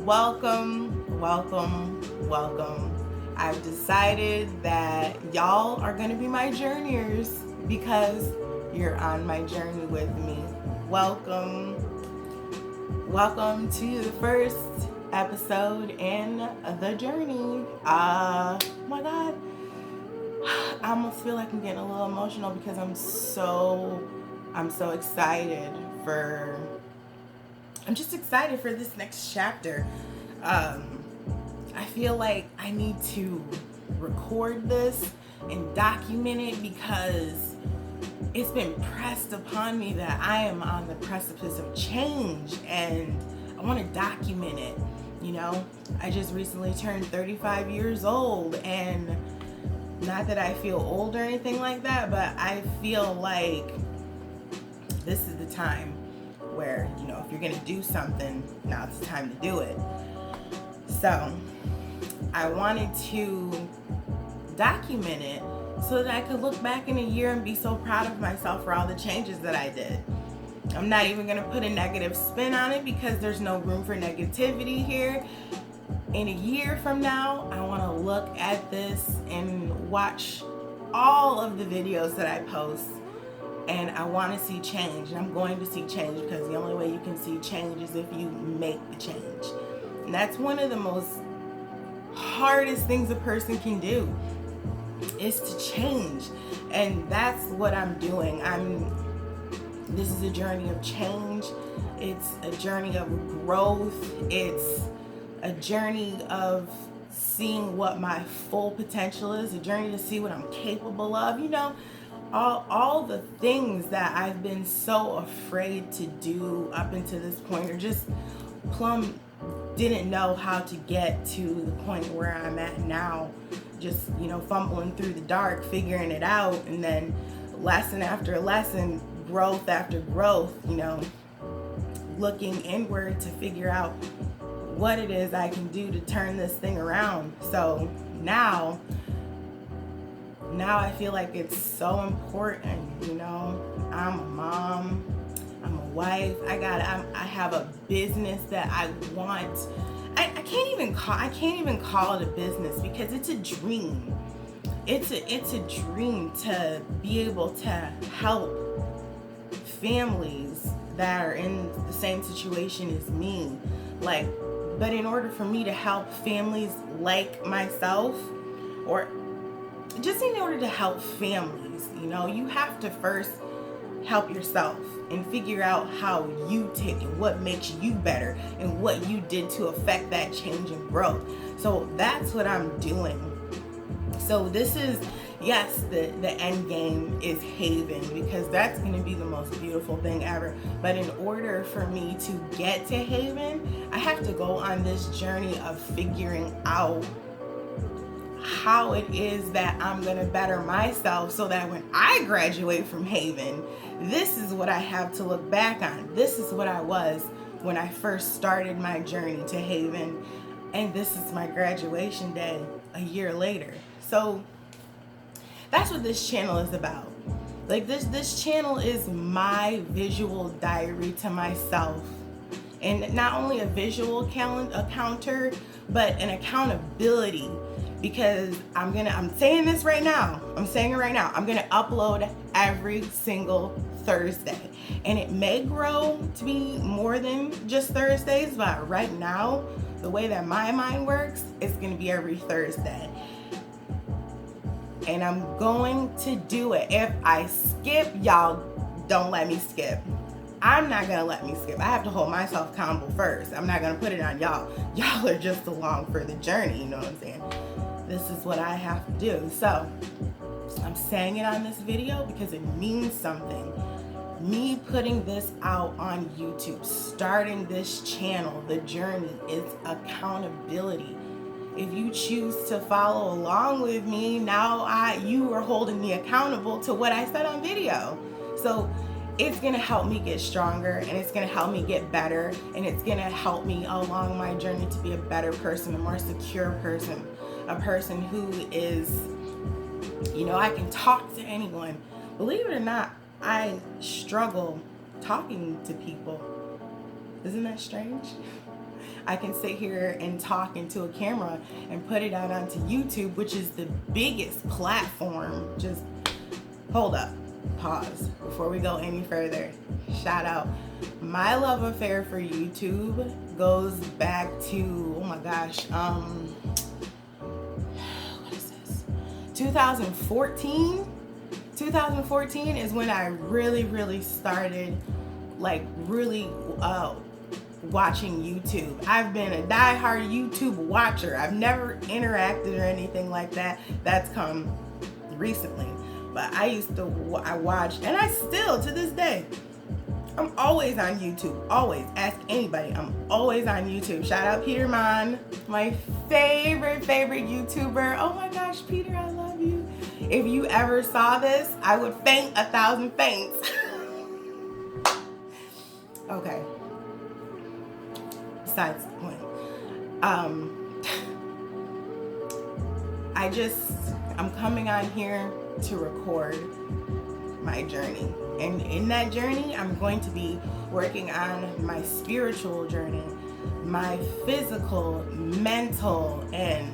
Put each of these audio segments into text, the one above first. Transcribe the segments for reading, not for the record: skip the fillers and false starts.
Welcome. I've decided that y'all are going to be my journeyers because you're on my journey with me. Welcome. Welcome to the first episode in the journey. My God. I almost feel like I'm getting a little emotional because I'm so excited for I'm just excited for this next chapter. I feel like I need to record this and document it because it's been pressed upon me that I am on the precipice of change and I want to document it. You know, I just recently turned 35 years old, and not that I feel old or anything like that, but I feel like this is the time where, you know, if you're going to do something, now it's time to do it. So I wanted to document it so that I could look back in a year and be so proud of myself for all the changes that I did. I'm not even going to put a negative spin on it because there's no room for negativity here. In a year from now, I want to look at this and watch all of the videos that I post, and I want to see change. And I'm going to see change because the only way you can see change is if you make the change. And that's one of the most hardest things a person can do, is to change. And that's what I'm doing. This is a journey of change. It's a journey of growth. It's a journey of seeing what my full potential is, a journey to see what I'm capable of. You know, all the things that I've been so afraid to do up until this point, or just plumb didn't know how to get to the point where I'm at now. Just, you know, fumbling through the dark, figuring it out, and then lesson after lesson, growth after growth, you know, looking inward to figure out what it is I can do to turn this thing around. So now I feel like it's so important. You know, I'm a mom, I'm a wife, I have a business that I want. I can't even call it a business because it's a dream. It's a dream to be able to help families that are in the same situation as me. But in order for me to help families like myself, or just in order to help families, you know, you have to first help yourself and figure out how you tick and what makes you better and what you did to affect that change and growth. So that's what I'm doing. So this is, yes, the end game is Haven, because that's going to be the most beautiful thing ever. But in order for me to get to Haven, I have to go on this journey of figuring out how it is that I'm going to better myself so that when I graduate from Haven, this is what I have to look back on. This is what I was when I first started my journey to Haven. And this is my graduation day a year later. So that's what this channel is about. Like this channel is my visual diary to myself. And not only a visual counter, but an accountability. Because I'm saying this right now. I'm saying it right now. I'm going to upload every single Thursday. And it may grow to be more than just Thursdays, but right now, the way that my mind works, it's going to be every Thursday. And I'm going to do it. If I skip, y'all don't let me skip. I'm not going to let me skip. I have to hold myself accountable first. I'm not going to put it on y'all. Y'all are just along for the journey, you know what I'm saying? This is what I have to do. So I'm saying it on this video because it means something. Me putting this out on YouTube, starting this channel, the journey is accountability. If you choose to follow along with me, now you are holding me accountable to what I said on video. So it's going to help me get stronger, and it's going to help me get better, and it's going to help me along my journey to be a better person, a more secure person, a person who is, you know, I can talk to anyone. Believe it or not, I struggle talking to people. Isn't that strange? I can sit here and talk into a camera and put it out onto YouTube, which is the biggest platform. Just hold up, pause before we go any further. Shout out. My love affair for YouTube goes back to, oh my gosh, what is this? 2014. 2014 is when I really started really watching YouTube. I've been a diehard YouTube watcher. I've never interacted or anything like that. That's come recently. But I watched, and I still, to this day, I'm always on YouTube. Always. Ask anybody. I'm always on YouTube. Shout out Peter Mon, my favorite YouTuber. Oh my gosh, Peter, I love you. If you ever saw this, I would faint 1,000 faints. Okay. Besides the point. I'm coming on here to record my journey. And in that journey, I'm going to be working on my spiritual journey, my physical, mental, and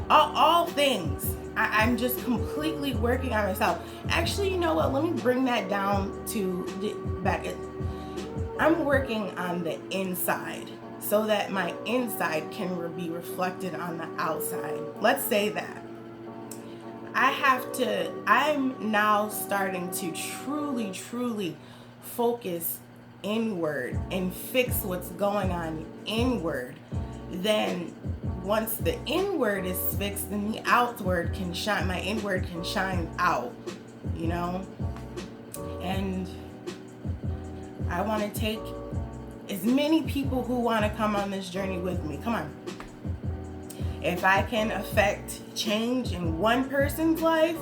all things. I'm just completely working on myself. Actually, you know what? Let me bring that down to back. I'm working on the inside so that my inside can be reflected on the outside. Let's say that. I'm now starting to truly focus inward and fix what's going on inward. Then once the inward is fixed, then the outward can shine, my inward can shine out, you know? And I want to take as many people who want to come on this journey with me. Come on. If I can affect change in one person's life,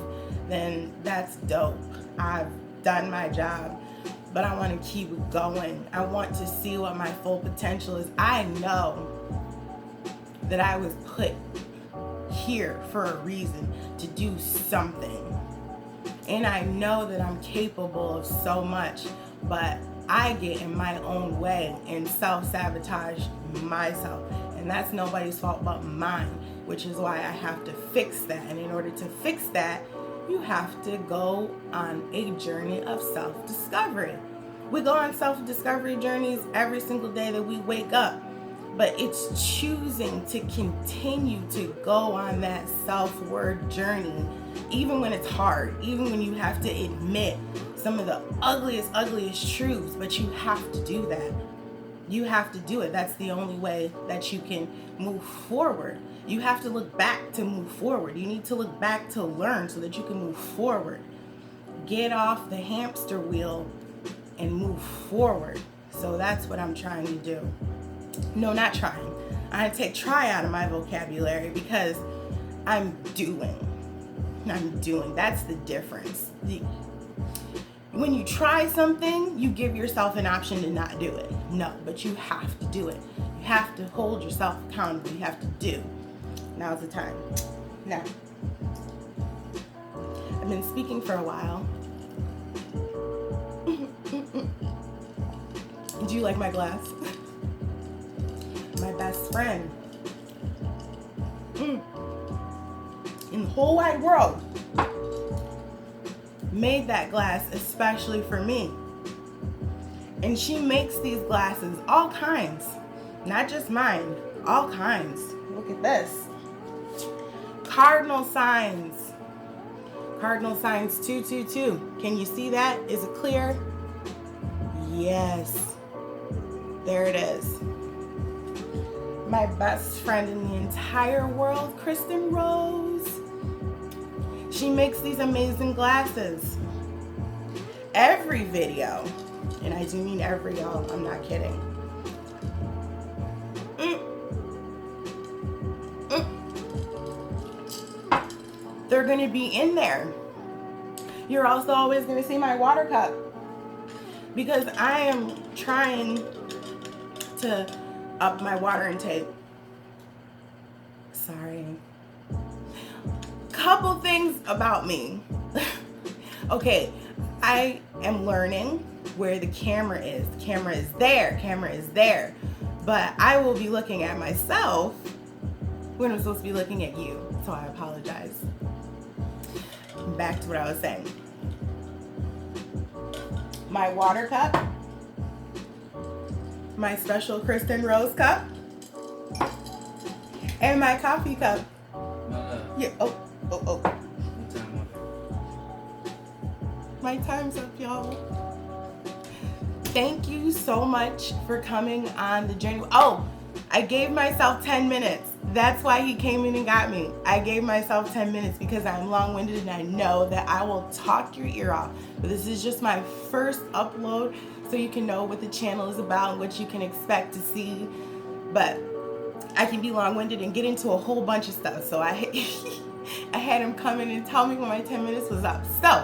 then that's dope. I've done my job, but I want to keep going. I want to see what my full potential is. I know that I was put here for a reason, to do something. And I know that I'm capable of so much, but I get in my own way and self-sabotage myself. And that's nobody's fault but mine, which is why I have to fix that. And in order to fix that, you have to go on a journey of self-discovery. We go on self-discovery journeys every single day that we wake up. But it's choosing to continue to go on that self-worth journey, even when it's hard, even when you have to admit some of the ugliest truths, but you have to do that. You have to do it. That's the only way that you can move forward. You have to look back to move forward. You need to look back to learn so that you can move forward. Get off the hamster wheel and move forward. So that's what I'm trying to do. No, not trying. I take try out of my vocabulary because I'm doing. That's the difference. When you try something, you give yourself an option to not do it. No, but you have to do it. You have to hold yourself accountable. You have to do. Now's the time. Now, I've been speaking for a while. Do you like my glass? My best friend in the whole wide world made that glass especially for me. And she makes these glasses, all kinds, not just mine, all kinds. Look at this. Cardinal signs 222. Can you see that? Is it clear? Yes. There it is. My best friend in the entire world, Kristen Rose. She makes these amazing glasses. Every video, and I do mean every, y'all, I'm not kidding. They're gonna be in there. You're also always gonna see my water cup because I am trying to up my water intake. Sorry. Couple things about me. Okay, I am learning where the camera is. The camera is there. But I will be looking at myself when I'm supposed to be looking at you. So I apologize. Back to what I was saying. My water cup, my special Kristen Rose cup, and my coffee cup. Yeah. Oh. My time's up, y'all. Thank you so much for coming on the journey. Oh, I gave myself 10 minutes. That's why he came in and got me. I gave myself 10 minutes because I'm long-winded and I know that I will talk your ear off. But this is just my first upload so you can know what the channel is about and what you can expect to see. But I can be long-winded and get into a whole bunch of stuff. So I had him come in and tell me when my 10 minutes was up. So,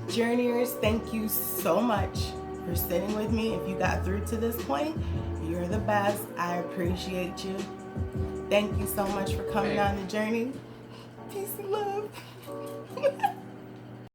Journeyers, thank you so much for sitting with me. If you got through to this point, you're the best. I appreciate you. Thank you so much for coming on the journey. Peace and love.